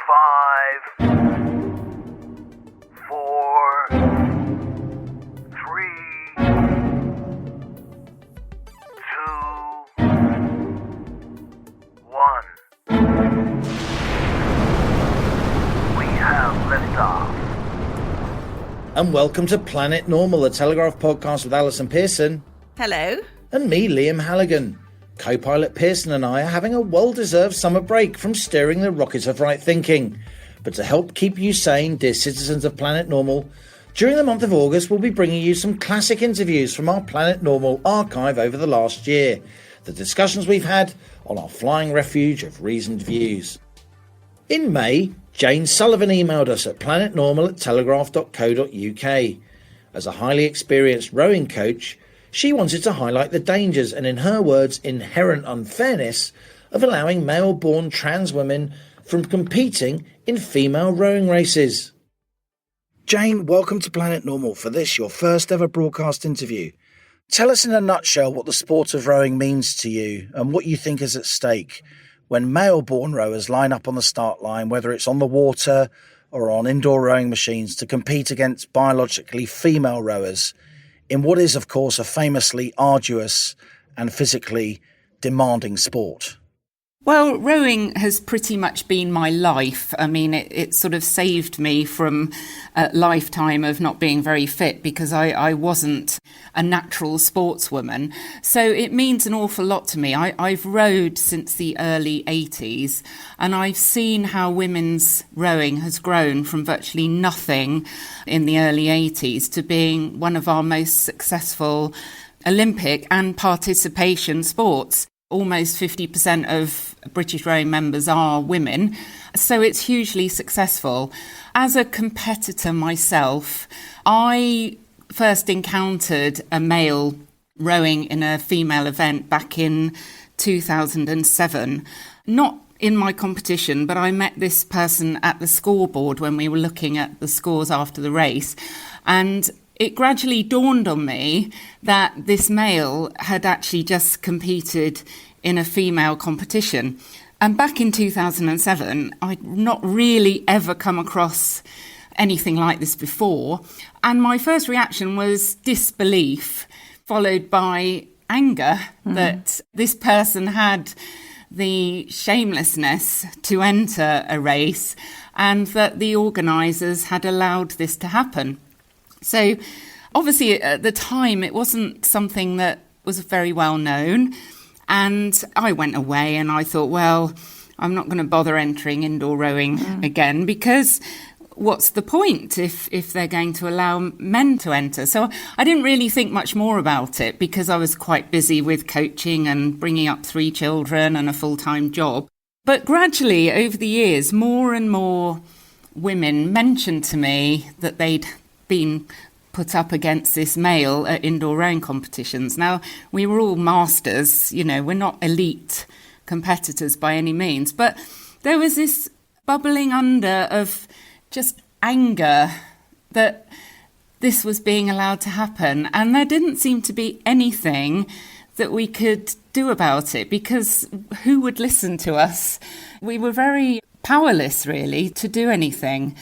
5, 4, 3, 2, 1. We have liftoff. And welcome to Planet Normal, the Telegraph podcast with Halligan and Pearson. Hello. And me, Liam Halligan. Co-pilot Pearson and I are having a well-deserved summer break from steering the rocket of right thinking. But to help keep you sane, dear citizens of Planet Normal, during the month of August we'll be bringing you some classic interviews from our Planet Normal archive over the last year. The discussions we've had on our flying refuge of reasoned views. In May, Jane Sullivan emailed us at planetnormal@telegraph.co.uk. As a highly experienced rowing coach, she wanted to highlight the dangers and, in her words, inherent unfairness of allowing male-born trans women from competing in female rowing races. Jane, welcome to Planet Normal for this, your first ever broadcast interview. Tell us in a nutshell what the sport of rowing means to you and what you think is at stake when male-born rowers line up on the start line, whether it's on the water or on indoor rowing machines, to compete against biologically female rowers in what is, of course, a famously arduous and physically demanding sport. Well, rowing has pretty much been my life. I mean, it sort of saved me from a lifetime of not being very fit because I wasn't a natural sportswoman. So it means an awful lot to me. I've rowed since the early 80s and I've seen how women's rowing has grown from virtually nothing in the early 80s to being one of our most successful Olympic and participation sports. Almost 50% of British rowing members are women, so it's hugely successful. As a competitor myself, I first encountered a male rowing in a female event back in 2007. Not in my competition, but I met this person at the scoreboard when we were looking at the scores after the race, and it gradually dawned on me that this male had actually just competed in a female competition. And back in 2007, I'd not really ever come across anything like this before. And my first reaction was disbelief, followed by anger that this person had the shamelessness to enter a race and that the organisers had allowed this to happen. So obviously at the time it wasn't something that was very well known, and I went away and I thought, well, I'm not going to bother entering indoor rowing again because what's the point if they're going to allow men to enter? So I didn't really think much more about it because I was quite busy with coaching and bringing up 3 children and a full-time job. But gradually over the years, more and more women mentioned to me that they'd been put up against this male at indoor rowing competitions. Now, we were all masters, we're not elite competitors by any means, but there was this bubbling under of just anger that this was being allowed to happen. And there didn't seem to be anything that we could do about it because who would listen to us? We were very powerless, really, to do anything.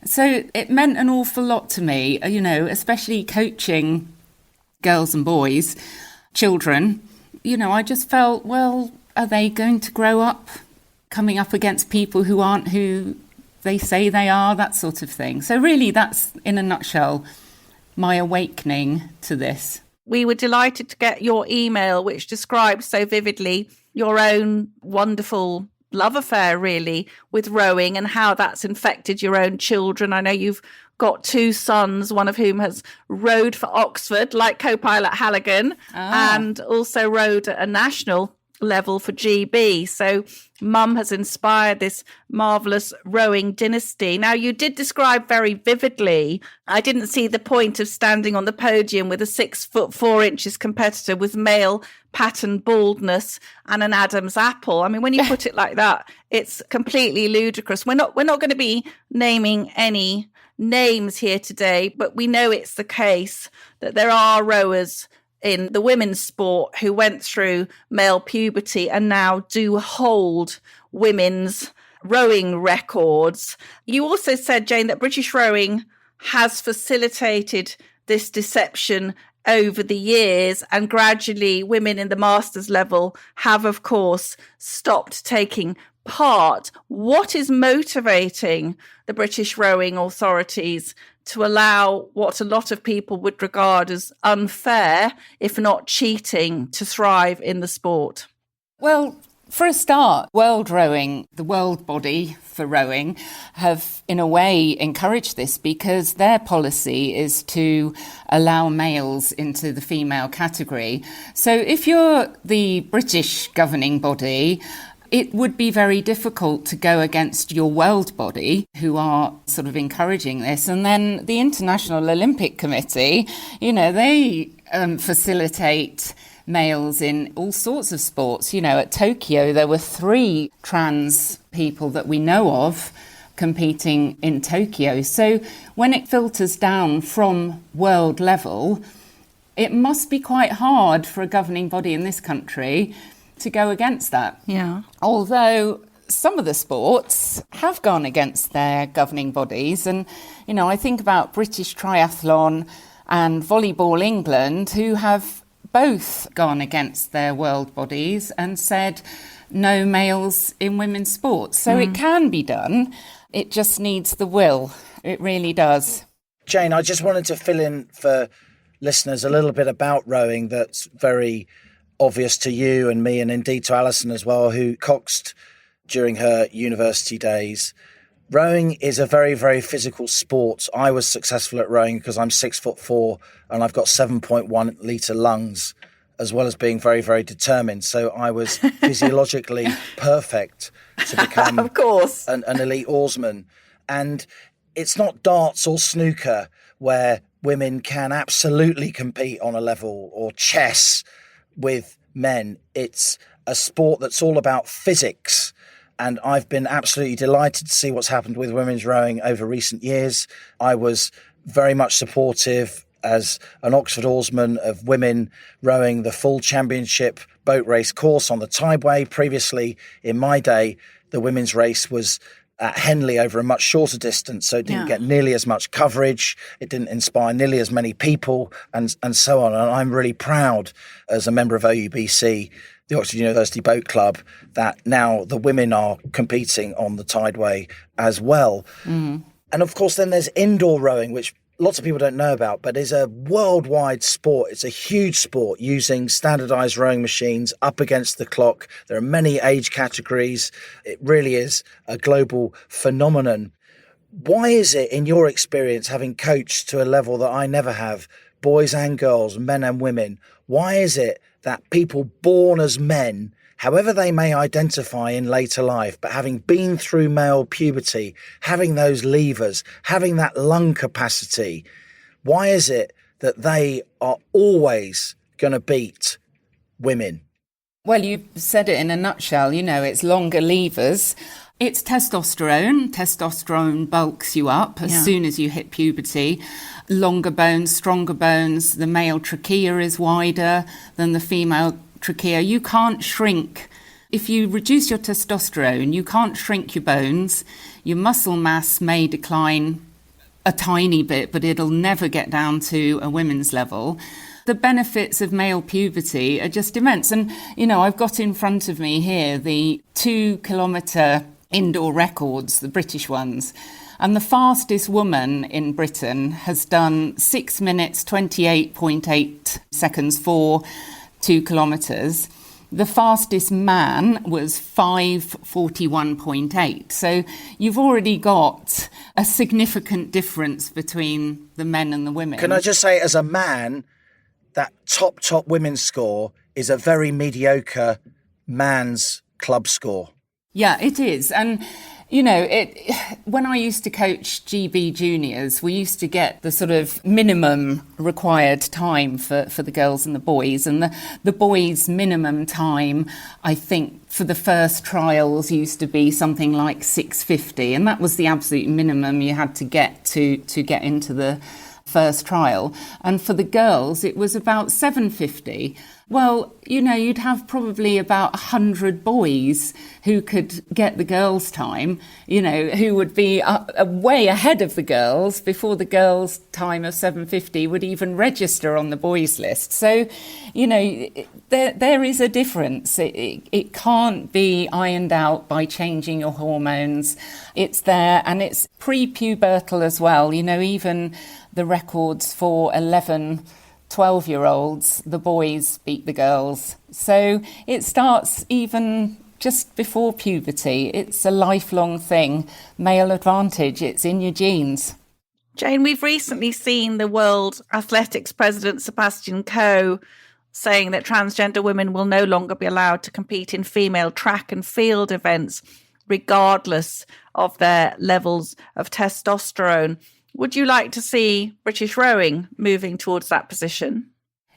So it meant an awful lot to me, especially coaching girls and boys, children. I just felt, well, are they going to grow up coming up against people who aren't who they say they are, that sort of thing. So really, that's, in a nutshell, my awakening to this. We were delighted to get your email, which describes so vividly your own wonderful love affair, really, with rowing and how that's infected your own children. I know you've got 2 sons, one of whom has rowed for Oxford, like co-pilot Halligan, and also rowed at a national level for GB. So Mum has inspired this marvellous rowing dynasty. Now, you did describe very vividly, I didn't see the point of standing on the podium with a 6'4" competitor with male pattern baldness and an Adam's apple. I mean, when you put it like that, it's completely ludicrous. We're not going to be naming any names here today, but we know it's the case that there are rowers in the women's sport who went through male puberty and now do hold women's rowing records. You also said, Jane, that British rowing has facilitated this deception over the years, and gradually women in the masters level have, of course, stopped taking part. What is motivating the British rowing authorities to allow what a lot of people would regard as unfair, if not cheating, to thrive in the sport? Well, for a start, World Rowing, the world body for rowing, have in a way encouraged this because their policy is to allow males into the female category. So if you're the British governing body, it would be very difficult to go against your world body, who are sort of encouraging this. And then the International Olympic Committee, they facilitate males in all sorts of sports. At Tokyo, there were 3 trans people that we know of competing in Tokyo. So when it filters down from world level, it must be quite hard for a governing body in this country to go against that. Yeah. Although some of the sports have gone against their governing bodies. And, I think about British Triathlon and Volleyball England, who have both gone against their world bodies and said no males in women's sports. So it can be done. It just needs the will. It really does. Jane, I just wanted to fill in for listeners a little bit about rowing that's very obvious to you and me, and indeed to Alison as well, who coxed during her university days. Rowing is a very, very physical sport. I was successful at rowing because I'm 6'4" and I've got 7.1 litre lungs, as well as being very, very determined. So I was physiologically perfect to become of course. an elite oarsman. And it's not darts or snooker where women can absolutely compete on a level, or chess with men. It's a sport that's all about physics. And I've been absolutely delighted to see what's happened with women's rowing over recent years. I was very much supportive as an Oxford oarsman of women rowing the full championship boat race course on the Tideway. Previously, in my day, the women's race was at Henley over a much shorter distance, so it didn't get nearly as much coverage. It didn't inspire nearly as many people, and so on. And I'm really proud, as a member of OUBC, the Oxford University Boat Club, that now the women are competing on the Tideway as well. And of course, then there's indoor rowing, which lots of people don't know about, but is a worldwide sport. It's a huge sport using standardized rowing machines up against the clock. There are many age categories. It really is a global phenomenon. Why is it, in your experience, having coached to a level that I never have, boys and girls, men and women, why is it that people born as men, however they may identify in later life, but having been through male puberty, having those levers, having that lung capacity, why is it that they are always going to beat women? Well, you said it in a nutshell. It's longer levers. It's testosterone. Testosterone bulks you up as soon as you hit puberty. Longer bones, stronger bones. The male trachea is wider than the female trachea. You can't shrink. If you reduce your testosterone, you can't shrink your bones. Your muscle mass may decline a tiny bit, but it'll never get down to a women's level. The benefits of male puberty are just immense. And, I've got in front of me here the 2-kilometre indoor records, the British ones. And the fastest woman in Britain has done 6 minutes, 28.8 seconds for 2 kilometres. The fastest man was 5:41.8. So you've already got a significant difference between the men and the women. Can I just say, as a man, that top women's score is a very mediocre man's club score. Yeah, it is. And, when I used to coach GB juniors, we used to get the sort of minimum required time for the girls and the boys. And the boys' minimum time, I think, for the first trials used to be something like 6:50. And that was the absolute minimum you had to get to get into the first trial. And for the girls, it was about 750. Well, you'd have probably about 100 boys who could get the girls' time, who would be way ahead of the girls before the girls' time of 750 would even register on the boys' list. So, there is a difference. It can't be ironed out by changing your hormones. It's there, and it's pre-pubertal as well. Even the records for 12-year-olds, the boys beat the girls. So it starts even just before puberty. It's a lifelong thing. Male advantage, it's in your genes. Jane, we've recently seen the World Athletics President Sebastian Coe saying that transgender women will no longer be allowed to compete in female track and field events, regardless of their levels of testosterone. Would you like to see British rowing moving towards that position?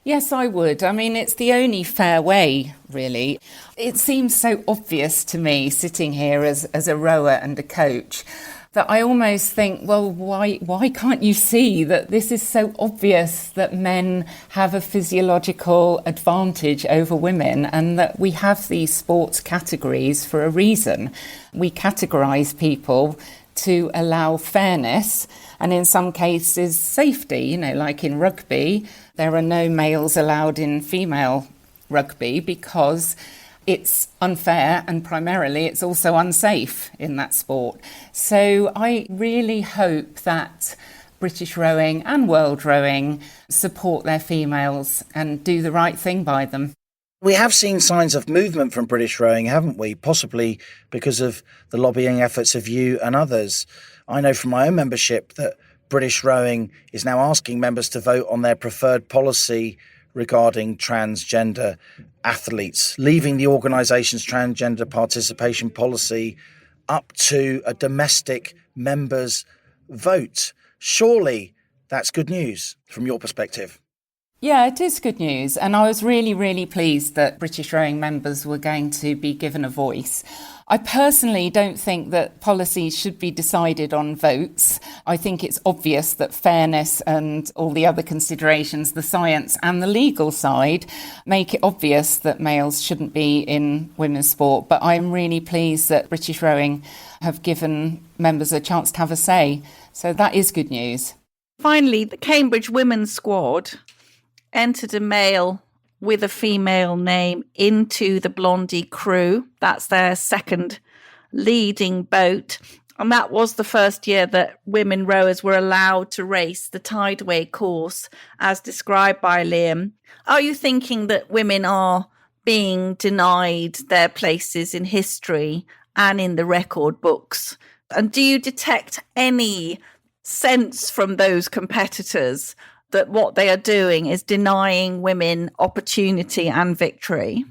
Yes, I would. I mean, it's the only fair way, really. It seems so obvious to me, sitting here as a rower and a coach, that I almost think, well, why can't you see that this is so obvious that men have a physiological advantage over women, and that we have these sports categories for a reason. We categorise people to allow fairness and in some cases safety. Like in rugby, there are no males allowed in female rugby because it's unfair, and primarily it's also unsafe in that sport. So I really hope that British rowing and world rowing support their females and do the right thing by them. We have seen signs of movement from British rowing, haven't we? Possibly because of the lobbying efforts of you and others. I know from my own membership that British rowing is now asking members to vote on their preferred policy regarding transgender athletes, leaving the organisation's transgender participation policy up to a domestic members' vote. Surely that's good news from your perspective. Yeah, it is good news. And I was really, really pleased that British rowing members were going to be given a voice. I personally don't think that policies should be decided on votes. I think it's obvious that fairness and all the other considerations, the science and the legal side, make it obvious that males shouldn't be in women's sport. But I'm really pleased that British rowing have given members a chance to have a say. So that is good news. Finally, the Cambridge women's squad entered a male with a female name into the Blondie crew. That's their second leading boat. And that was the first year that women rowers were allowed to race the tideway course as described by Liam. Are you thinking that women are being denied their places in history and in the record books? And do you detect any sense from those competitors that what they are doing is denying women opportunity and victory?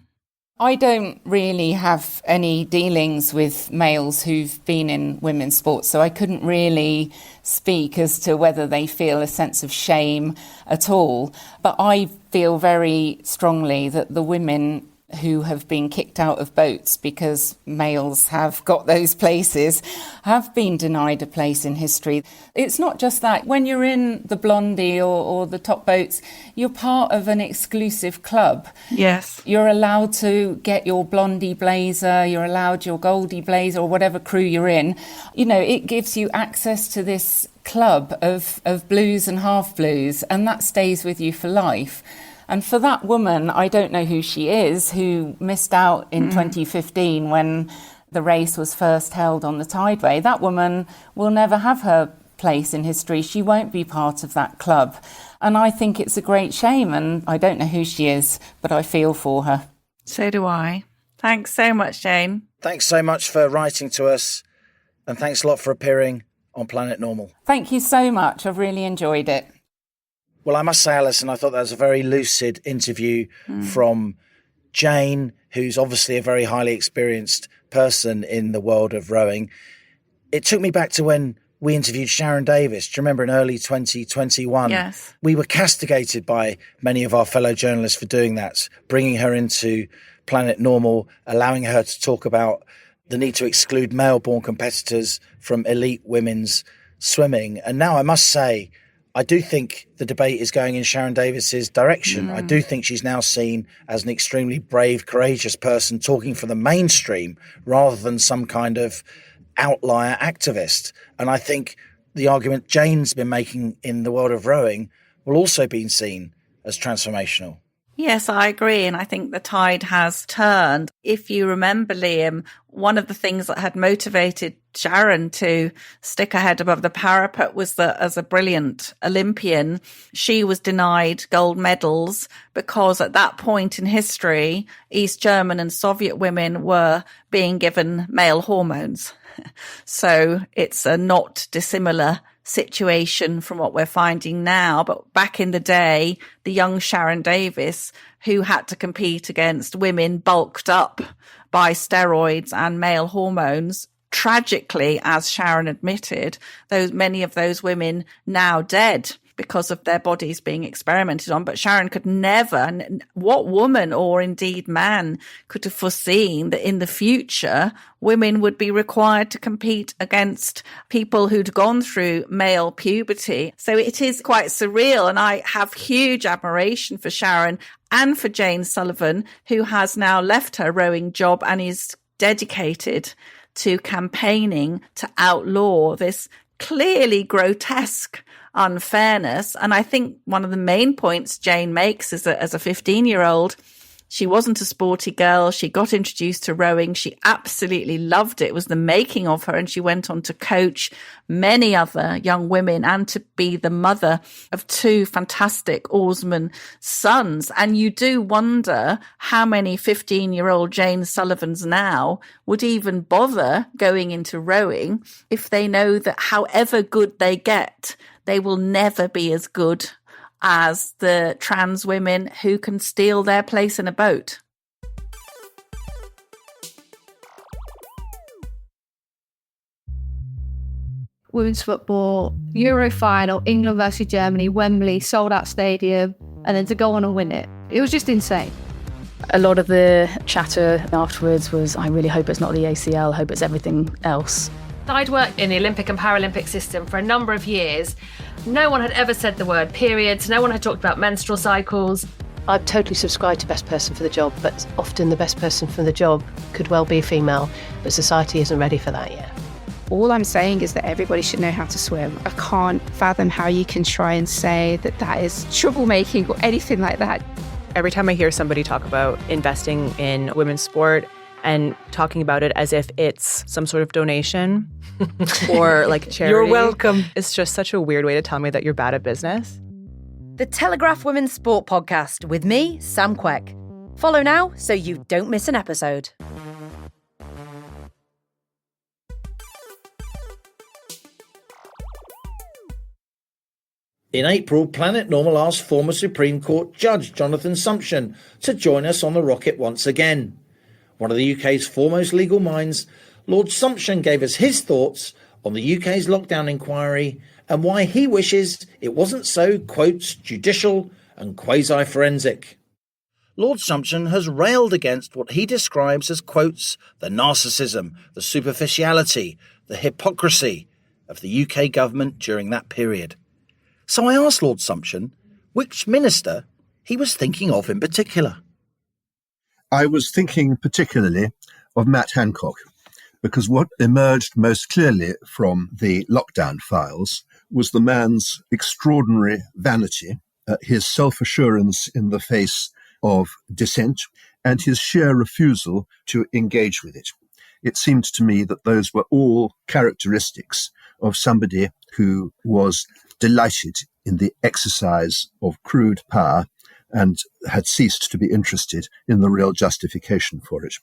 I don't really have any dealings with males who've been in women's sports, so I couldn't really speak as to whether they feel a sense of shame at all. But I feel very strongly that the women who have been kicked out of boats because males have got those places have been denied a place in history. It's not just that. When you're in the Blondie or the top boats, you're part of an exclusive club. Yes. You're allowed to get your Blondie blazer, you're allowed your Goldie blazer or whatever crew you're in. It gives you access to this club of blues and half blues, and that stays with you for life. And for that woman, I don't know who she is, who missed out in 2015 when the race was first held on the Tideway. That woman will never have her place in history. She won't be part of that club. And I think it's a great shame. And I don't know who she is, but I feel for her. So do I. Thanks so much, Jane. Thanks so much for writing to us. And thanks a lot for appearing on Planet Normal. Thank you so much. I've really enjoyed it. Well, I must say, Alison, I thought that was a very lucid interview from Jane, who's obviously a very highly experienced person in the world of rowing. It took me back to when we interviewed Sharon Davis. Do you remember in early 2021? Yes. We were castigated by many of our fellow journalists for doing that, bringing her into Planet Normal, allowing her to talk about the need to exclude male-born competitors from elite women's swimming. And now I must say, I do think the debate is going in Sharon Davis's direction. I do think she's now seen as an extremely brave, courageous person talking for the mainstream rather than some kind of outlier activist. And I think the argument Jane's been making in the world of rowing will also be seen as transformational. Yes, I agree. And I think the tide has turned. If you remember, Liam, one of the things that had motivated Sharon to stick her head above the parapet was that as a brilliant Olympian, she was denied gold medals because at that point in history, East German and Soviet women were being given male hormones. So it's a not dissimilar situation from what we're finding now. But back in the day, the young Sharon Davis, who had to compete against women bulked up by steroids and male hormones, tragically, as Sharon admitted, many of those women now dead because of their bodies being experimented on. But Sharon could never, what woman or indeed man could have foreseen that in the future, women would be required to compete against people who'd gone through male puberty. So it is quite surreal. And I have huge admiration for Sharon and for Jane Sullivan, who has now left her rowing job and is dedicated to campaigning to outlaw this clearly grotesque unfairness. And I think one of the main points Jane makes is that as a 15-year-old, she wasn't a sporty girl. She got introduced to rowing. She absolutely loved it. It was the making of her. And she went on to coach many other young women and to be the mother of two fantastic oarsman sons. And you do wonder how many 15-year-old Jane Sullivans now would even bother going into rowing if they know that however good they get, they will never be as good as the trans women who can steal their place in a boat. Women's football, Euro final, England versus Germany, Wembley, sold out stadium, and then to go on and win it. It was just insane. A lot of the chatter afterwards was, I really hope it's not the ACL, hope it's everything else. I'd worked in the Olympic and Paralympic system for a number of years. No one had ever said the word periods. No one had talked about menstrual cycles. I've totally subscribed to best person for the job, but often the best person for the job could well be female, but society isn't ready for that yet. All I'm saying is that everybody should know how to swim. I can't fathom how you can try and say that that is troublemaking or anything like that. Every time I hear somebody talk about investing in women's sport and talking about it as if it's some sort of donation or like charity. You're welcome. It's just such a weird way to tell me that you're bad at business. The Telegraph Women's Sport Podcast with me, Sam Queck. Follow now so you don't miss an episode. In April, Planet Normal asked former Supreme Court Judge Jonathan Sumption to join us on the rocket once again. One of the UK's foremost legal minds, Lord Sumption gave us his thoughts on the UK's lockdown inquiry and why he wishes it wasn't so, quotes, judicial and quasi-forensic. Lord Sumption has railed against what he describes as, quotes, the narcissism, the superficiality, the hypocrisy of the UK government during that period. So I asked Lord Sumption which minister he was thinking of in particular. I was thinking particularly of Matt Hancock, because what emerged most clearly from the lockdown files was the man's extraordinary vanity, his self-assurance in the face of dissent, and his sheer refusal to engage with it. It seemed to me that those were all characteristics of somebody who was delighted in the exercise of crude power and had ceased to be interested in the real justification for it.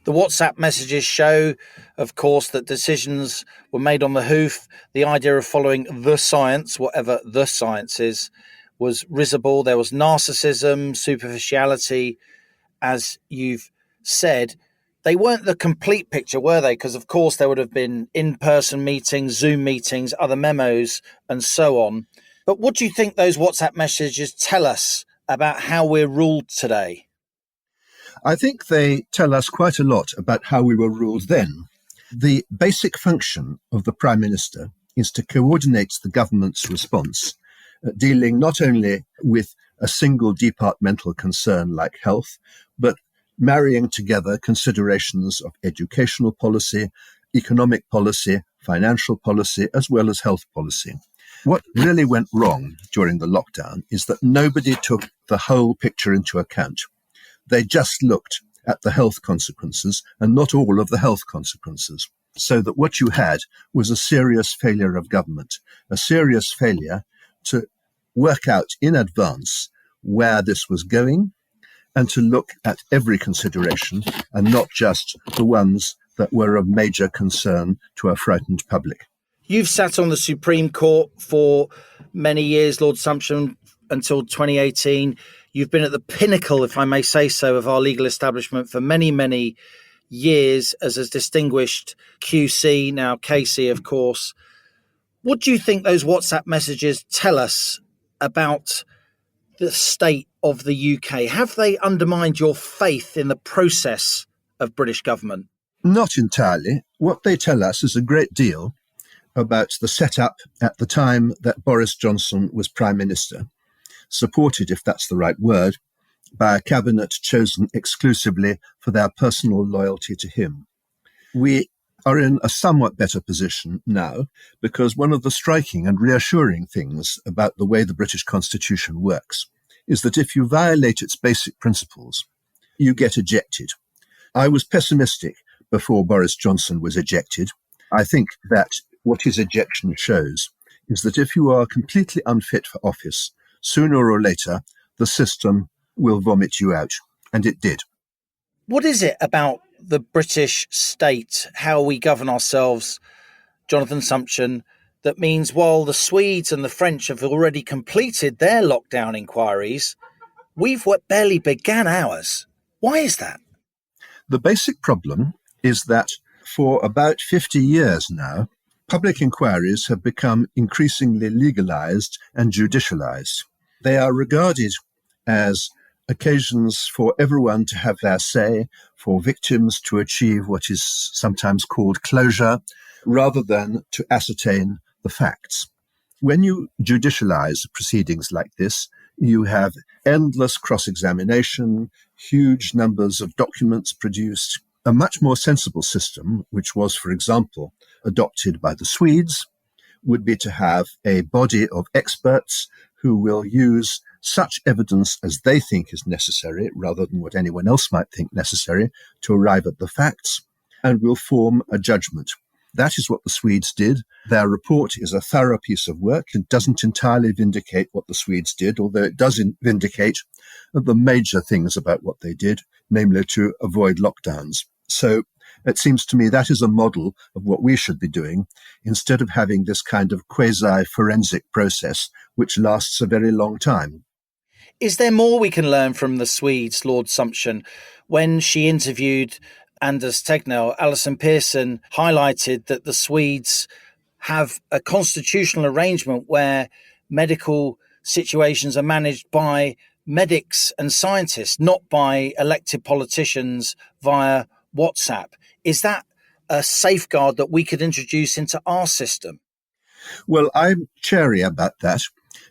The WhatsApp messages show, of course, that decisions were made on the hoof. The idea of following the science, whatever the science is, was risible. There was narcissism, superficiality, as you've said. They weren't the complete picture, were they? Because, of course, there would have been in-person meetings, Zoom meetings, other memos, and so on. But what do you think those WhatsApp messages tell us about how we're ruled today? I think they tell us quite a lot about how we were ruled then. The basic function of the Prime Minister is to coordinate the government's response dealing not only with a single departmental concern like health, but marrying together considerations of educational policy, economic policy, financial policy, as well as health policy. What really went wrong during the lockdown is that nobody took the whole picture into account. They just looked at the health consequences and not all of the health consequences. So that what you had was a serious failure of government, a serious failure to work out in advance where this was going and to look at every consideration and not just the ones that were of major concern to a frightened public. You've sat on the Supreme Court for many years, Lord Sumption, until 2018. You've been at the pinnacle, if I may say so, of our legal establishment for many, many years as a distinguished QC, now KC, of course. What do you think those WhatsApp messages tell us about the state of the UK? Have they undermined your faith in the process of British government? Not entirely. What they tell us is a great deal about the setup at the time that Boris Johnson was Prime Minister, supported, if that's the right word, by a cabinet chosen exclusively for their personal loyalty to him. We are in a somewhat better position now because one of the striking and reassuring things about the way the British Constitution works is that if you violate its basic principles, you get ejected. I was pessimistic before Boris Johnson was ejected. I think that what his ejection shows is that if you are completely unfit for office, sooner or later, the system will vomit you out. And it did. What is it about the British state, how we govern ourselves, Jonathan Sumption, that means while the Swedes and the French have already completed their lockdown inquiries, we've barely began ours? Why is that? The basic problem is that for about 50 years now, public inquiries have become increasingly legalized and judicialized. They are regarded as occasions for everyone to have their say, for victims to achieve what is sometimes called closure, rather than to ascertain the facts. When you judicialize proceedings like this, you have endless cross-examination, huge numbers of documents produced, a much more sensible system, which was, for example, adopted by the Swedes, would be to have a body of experts who will use such evidence as they think is necessary, rather than what anyone else might think necessary, to arrive at the facts, and will form a judgment. That is what the Swedes did. Their report is a thorough piece of work. It doesn't entirely vindicate what the Swedes did, although it does vindicate the major things about what they did, namely to avoid lockdowns. So it seems to me that is a model of what we should be doing, instead of having this kind of quasi-forensic process, which lasts a very long time. Is there more we can learn from the Swedes, Lord Sumption? When she interviewed Anders Tegnell, Alison Pearson highlighted that the Swedes have a constitutional arrangement where medical situations are managed by medics and scientists, not by elected politicians via WhatsApp. Is that a safeguard that we could introduce into our system? Well, I'm chary about that,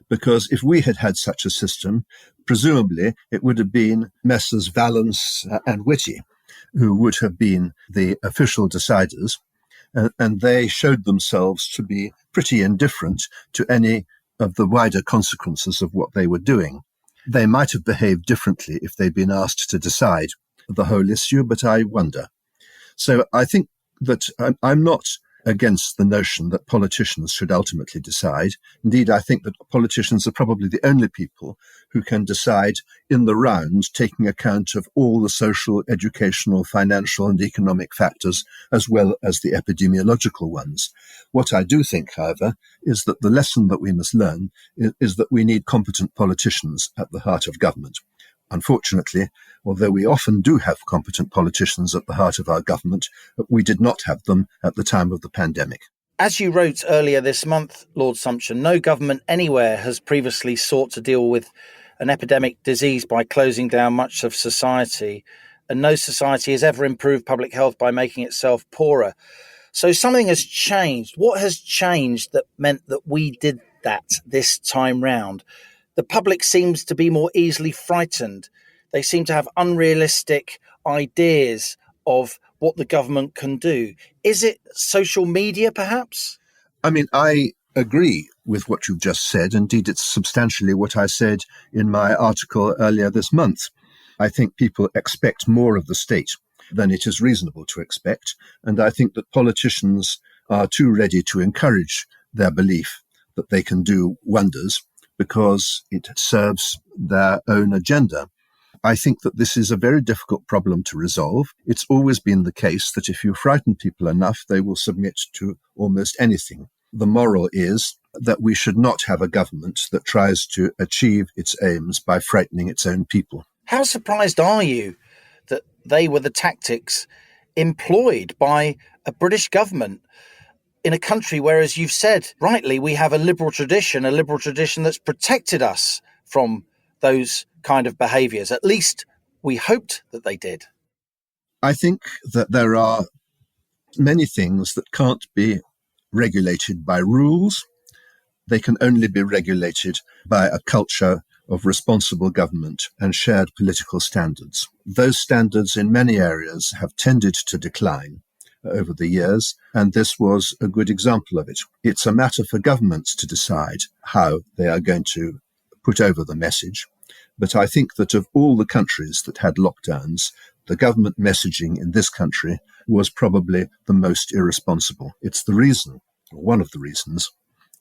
because if we had had such a system, presumably it would have been Messrs. Valence and Whitty who would have been the official deciders, and they showed themselves to be pretty indifferent to any of the wider consequences of what they were doing. They might have behaved differently if they'd been asked to decide the whole issue, but I wonder. So I think that I'm not against the notion that politicians should ultimately decide. Indeed, I think that politicians are probably the only people who can decide in the round, taking account of all the social, educational, financial and economic factors, as well as the epidemiological ones. What I do think, however, is that the lesson that we must learn is that we need competent politicians at the heart of government. Unfortunately, although we often do have competent politicians at the heart of our government, we did not have them at the time of the pandemic. As you wrote earlier this month, Lord Sumption, no government anywhere has previously sought to deal with an epidemic disease by closing down much of society, and no society has ever improved public health by making itself poorer. So something has changed. What has changed that meant that we did that this time round. The public seems to be more easily frightened. They seem to have unrealistic ideas of what the government can do. Is it social media, perhaps? I mean, I agree with what you've just said. Indeed, it's substantially what I said in my article earlier this month. I think people expect more of the state than it is reasonable to expect. And I think that politicians are too ready to encourage their belief that they can do wonders because it serves their own agenda. I think that this is a very difficult problem to resolve. It's always been the case that if you frighten people enough, they will submit to almost anything. The moral is that we should not have a government that tries to achieve its aims by frightening its own people. How surprised are you that they were the tactics employed by a British government in a country where, as you've said, rightly, we have a liberal tradition that's protected us from those kind of behaviours? At least we hoped that they did. I think that there are many things that can't be regulated by rules. They can only be regulated by a culture of responsible government and shared political standards. Those standards in many areas have tended to decline over the years, and this was a good example of it. It's a matter for governments to decide how they are going to put over the message. But I think that of all the countries that had lockdowns, the government messaging in this country was probably the most irresponsible. It's the reason, or one of the reasons,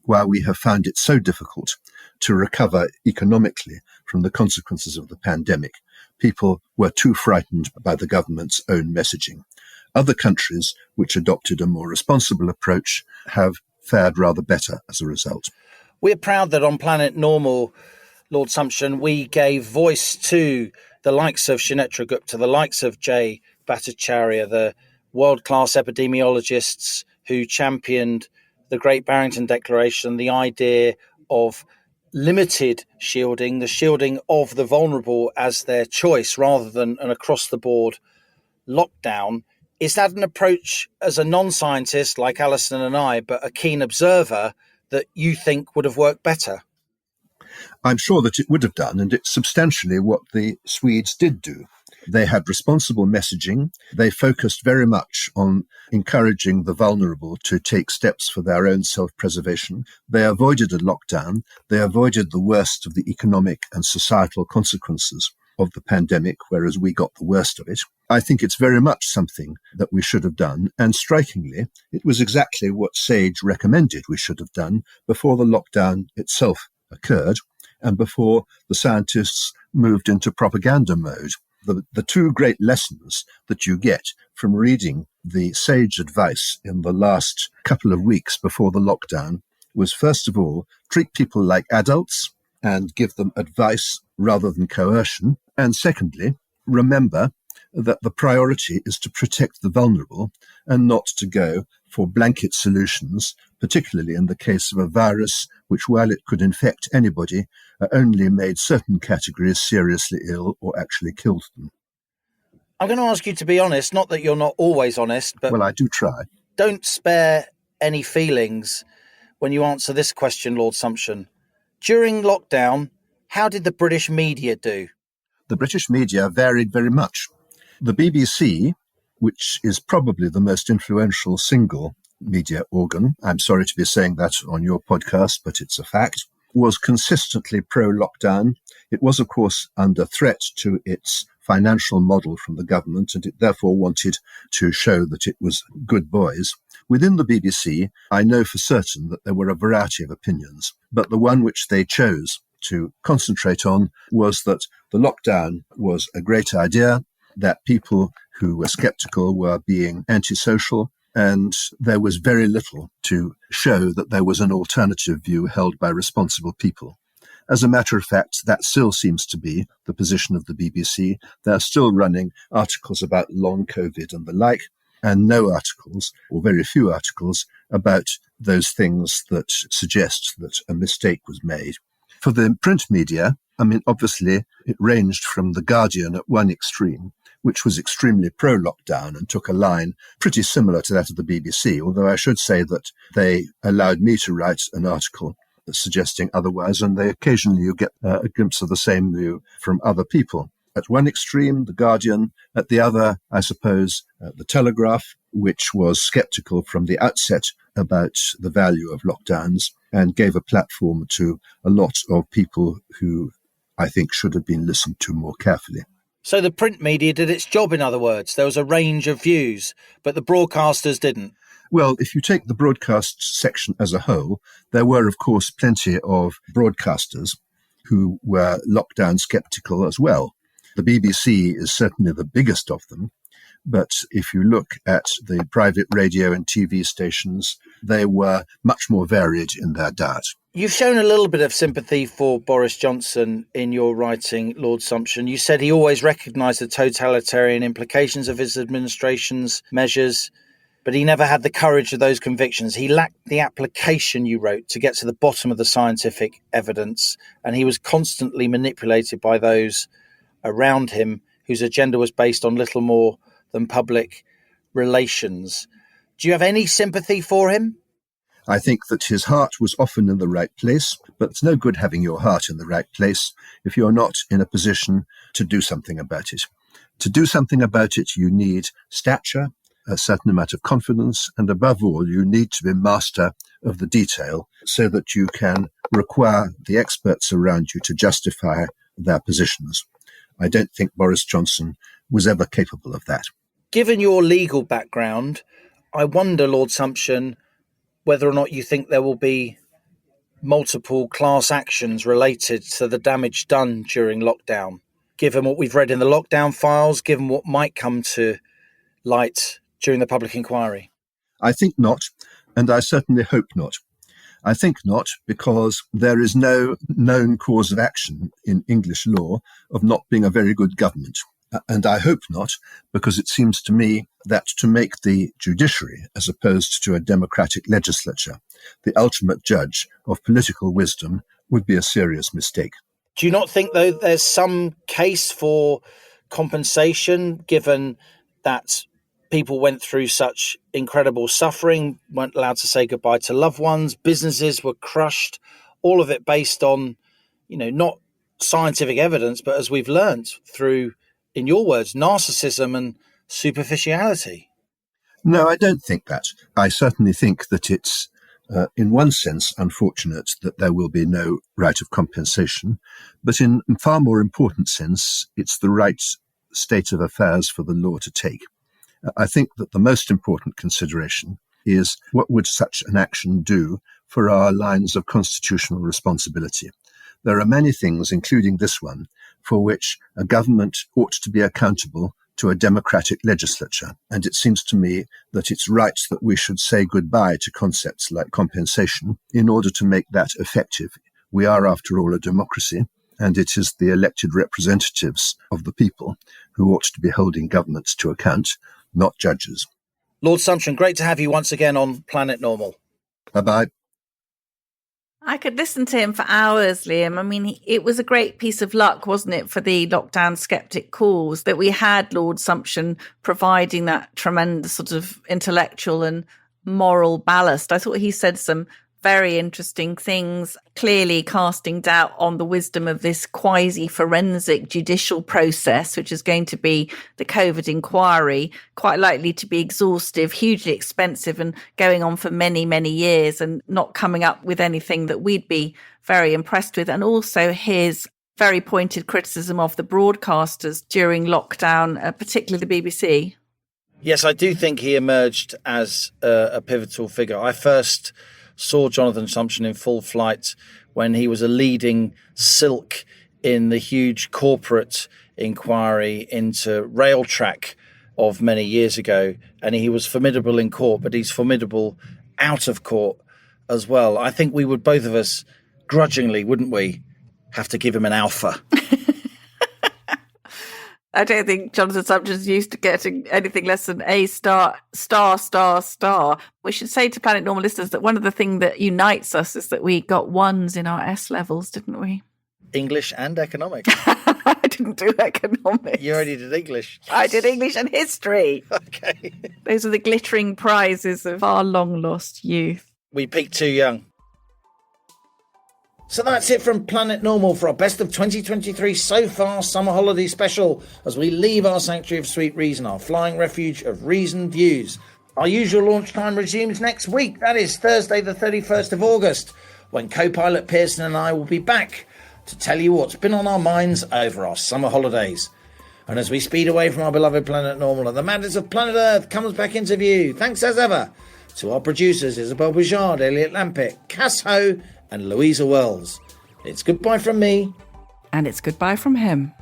why we have found it so difficult to recover economically from the consequences of the pandemic. People were too frightened by the government's own messaging. Other countries which adopted a more responsible approach have fared rather better as a result. We're proud that on Planet Normal, Lord Sumption, we gave voice to the likes of Sunetra Gupta, the likes of Jay Bhattacharya, the world-class epidemiologists who championed the Great Barrington Declaration, the idea of limited shielding, the shielding of the vulnerable as their choice rather than an across-the-board lockdown. Is that an approach as a non-scientist like Alison and I, but a keen observer, that you think would have worked better? I'm sure that it would have done, and it's substantially what the Swedes did do. They had responsible messaging. They focused very much on encouraging the vulnerable to take steps for their own self-preservation. They avoided a lockdown. They avoided the worst of the economic and societal consequences of the pandemic, whereas we got the worst of it. I think it's very much something that we should have done. And strikingly, it was exactly what SAGE recommended we should have done before the lockdown itself occurred and before the scientists moved into propaganda mode. The two great lessons that you get from reading the SAGE advice in the last couple of weeks before the lockdown was, first of all, treat people like adults and give them advice rather than coercion. And secondly, remember that the priority is to protect the vulnerable and not to go for blanket solutions, particularly in the case of a virus which, while it could infect anybody, only made certain categories seriously ill or actually killed them. I'm going to ask you to be honest, not that you're not always honest, but... Well, I do try. Don't spare any feelings when you answer this question, Lord Sumption. During lockdown, how did the British media do? The British media varied very much. The BBC, which is probably the most influential single media organ, I'm sorry to be saying that on your podcast, but it's a fact, was consistently pro-lockdown. It was, of course, under threat to its financial model from the government, and it therefore wanted to show that it was good boys. Within the BBC, I know for certain that there were a variety of opinions, but the one which they chose to concentrate on was that the lockdown was a great idea, that people who were skeptical were being antisocial, and there was very little to show that there was an alternative view held by responsible people. As a matter of fact, that still seems to be the position of the BBC. They're still running articles about long COVID and the like, and no articles, or very few articles, about those things that suggest that a mistake was made. For the print media, I mean, obviously, it ranged from The Guardian at one extreme, which was extremely pro-lockdown and took a line pretty similar to that of the BBC, although I should say that they allowed me to write an article suggesting otherwise, and occasionally you get a glimpse of the same view from other people. At one extreme, The Guardian; at the other, I suppose, The Telegraph, which was sceptical from the outset about the value of lockdowns and gave a platform to a lot of people who I think should have been listened to more carefully. So the print media did its job, in other words. There was a range of views, but the broadcasters didn't. Well, if you take the broadcast section as a whole, there were, of course, plenty of broadcasters who were lockdown sceptical as well. The BBC is certainly the biggest of them, but if you look at the private radio and TV stations, they were much more varied in their diet. You've shown a little bit of sympathy for Boris Johnson in your writing, Lord Sumption. You said he always recognised the totalitarian implications of his administration's measures, but he never had the courage of those convictions. He lacked the application, you wrote, to get to the bottom of the scientific evidence, and he was constantly manipulated by those around him whose agenda was based on little more than public relations. Do you have any sympathy for him? I think that his heart was often in the right place, but it's no good having your heart in the right place if you're not in a position to do something about it. To do something about it, you need stature, a certain amount of confidence, and above all, you need to be master of the detail so that you can require the experts around you to justify their positions. I don't think Boris Johnson was ever capable of that. Given your legal background, I wonder, Lord Sumption, whether or not you think there will be multiple class actions related to the damage done during lockdown, given what we've read in the lockdown files, given what might come to light during the public inquiry. I think not, and I certainly hope not. I think not, because there is no known cause of action in English law of not being a very good government. And I hope not, because it seems to me that to make the judiciary, as opposed to a democratic legislature, the ultimate judge of political wisdom would be a serious mistake. Do you not think, though, there's some case for compensation, given that people went through such incredible suffering, weren't allowed to say goodbye to loved ones, businesses were crushed, all of it based on, not scientific evidence, but as we've learned through, in your words, narcissism and superficiality? No, I don't think that. I certainly think that it's, in one sense, unfortunate that there will be no right of compensation, but in a far more important sense, it's the right state of affairs for the law to take. I think that the most important consideration is what would such an action do for our lines of constitutional responsibility. There are many things, including this one, for which a government ought to be accountable to a democratic legislature. And it seems to me that it's right that we should say goodbye to concepts like compensation in order to make that effective. We are, after all, a democracy, and it is the elected representatives of the people who ought to be holding governments to account, not judges. Lord Sumption, great to have you once again on Planet Normal. Bye-bye. I could listen to him for hours, Liam. I mean, it was a great piece of luck, wasn't it, for the lockdown skeptic cause that we had Lord Sumption providing that tremendous sort of intellectual and moral ballast. I thought he said some very interesting things, clearly casting doubt on the wisdom of this quasi-forensic judicial process, which is going to be the COVID inquiry, quite likely to be exhaustive, hugely expensive, and going on for many, many years, and not coming up with anything that we'd be very impressed with. And also his very pointed criticism of the broadcasters during lockdown, particularly the BBC. Yes, I do think he emerged as a pivotal figure. I first saw Jonathan Sumption in full flight when he was a leading silk in the huge corporate inquiry into rail track of many years ago. And he was formidable in court, but he's formidable out of court as well. I think we would, both of us, grudgingly, wouldn't we, have to give him an alpha. I don't think Jonathan Sumption's used to getting anything less than A star. We should say to Planet Normal listeners that one of the things that unites us is that we got ones in our S levels, didn't we? English and economics. I didn't do economics. You already did English. I did English and history. Okay. Those are the glittering prizes of our long-lost youth. We peaked too young. So that's it from Planet Normal for our Best of 2023 So Far Summer Holiday Special, as we leave our sanctuary of sweet reason, our flying refuge of reasoned views. Our usual launch time resumes next week. That is Thursday the 31st of August, when co-pilot Pearson and I will be back to tell you what's been on our minds over our summer holidays. And as we speed away from our beloved Planet Normal and the madness of planet Earth comes back into view, thanks as ever to our producers Isabel Bouchard, Elliot Lampitt, Cass Ho and Louisa Wells. It's goodbye from me. And it's goodbye from him.